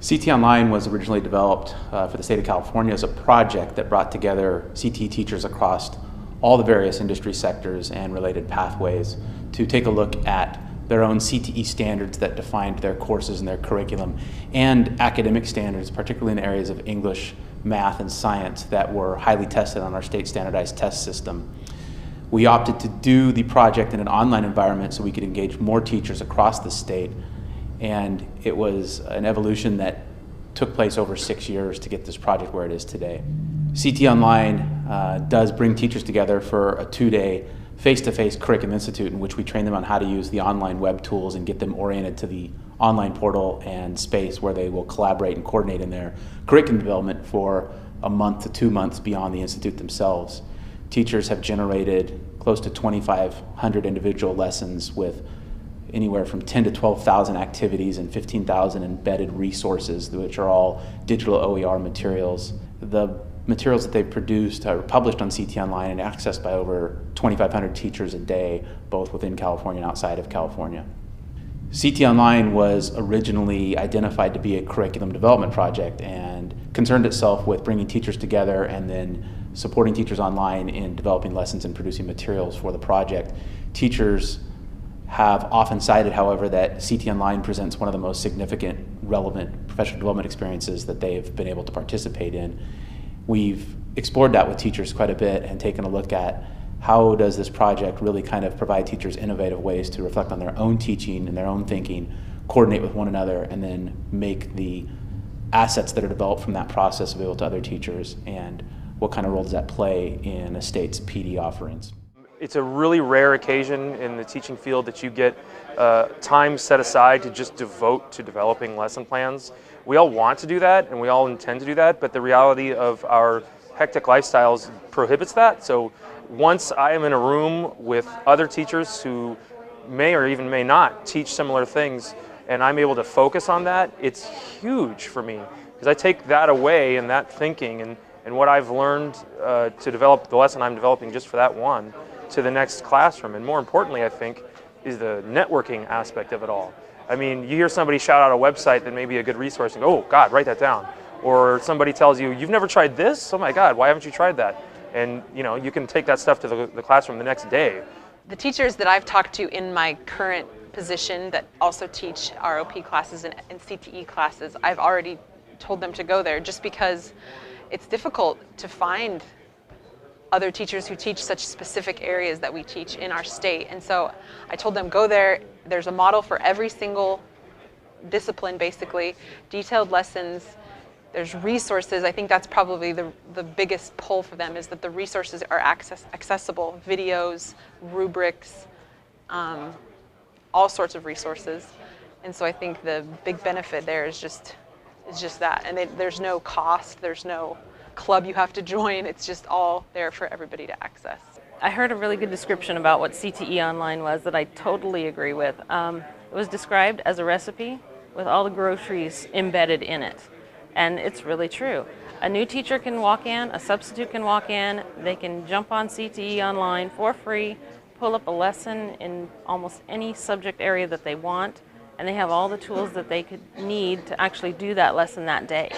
CTE Online was originally developed for the state of California as a project that brought together CTE teachers across all the various industry sectors and related pathways to take a look at their own CTE standards that defined their courses and their curriculum, and academic standards, particularly in the areas of English, math, and science that were highly tested on our state standardized test system. We opted to do the project in an online environment so we could engage more teachers across the state, and it was an evolution that took place over 6 years to get this project where it is today. CTE Online does bring teachers together for a 2-day face-to-face curriculum institute in which we train them on how to use the online web tools and get them oriented to the online portal and space where they will collaborate and coordinate in their curriculum development for a month to 2 months beyond the institute themselves. Teachers have generated close to 2,500 individual lessons with anywhere from 10 to 12,000 activities and 15,000 embedded resources, which are all digital OER materials. The materials that they've produced are published on CTE Online and accessed by over 2,500 teachers a day, both within California and outside of California. CTE Online was originally identified to be a curriculum development project and concerned itself with bringing teachers together and then supporting teachers online in developing lessons and producing materials for the project. Teachers have often cited, however, that CTE Online presents one of the most significant, relevant professional development experiences that they've been able to participate in. We've explored that with teachers quite a bit and taken a look at how does this project really kind of provide teachers innovative ways to reflect on their own teaching and their own thinking, coordinate with one another, and then make the assets that are developed from that process available to other teachers, and what kind of role does that play in a state's PD offerings. It's a really rare occasion in the teaching field that you get time set aside to just devote to developing lesson plans. We all want to do that and we all intend to do that, but the reality of our hectic lifestyles prohibits that. So once I am in a room with other teachers who may or even may not teach similar things, and I'm able to focus on that, it's huge for me, because I take that away and that thinking and what I've learned to develop the lesson I'm developing just for that one to the next classroom. And more importantly, I think, is the networking aspect of it all. I mean, you hear somebody shout out a website that may be a good resource and go, oh God, write that down. Or somebody tells you, you've never tried this? Oh my God, why haven't you tried that? And you can take that stuff to the classroom the next day. The teachers that I've talked to in my current position that also teach ROP classes and CTE classes, I've already told them to go there just because it's difficult to find other teachers who teach such specific areas that we teach in our state. And so I told them, go there. There's a model for every single discipline, basically, detailed lessons. There's resources. I think that's probably the biggest pull for them, is that the resources are accessible, videos, rubrics, all sorts of resources. And so I think the big benefit there is just that. And there's no cost, there's no club you have to join. It's just all there for everybody to access. I heard a really good description about what CTE Online was that I totally agree with. It was described as a recipe with all the groceries embedded in it. And it's really true. A new teacher can walk in, a substitute can walk in, they can jump on CTE Online for free, pull up a lesson in almost any subject area that they want, and they have all the tools that they could need to actually do that lesson that day.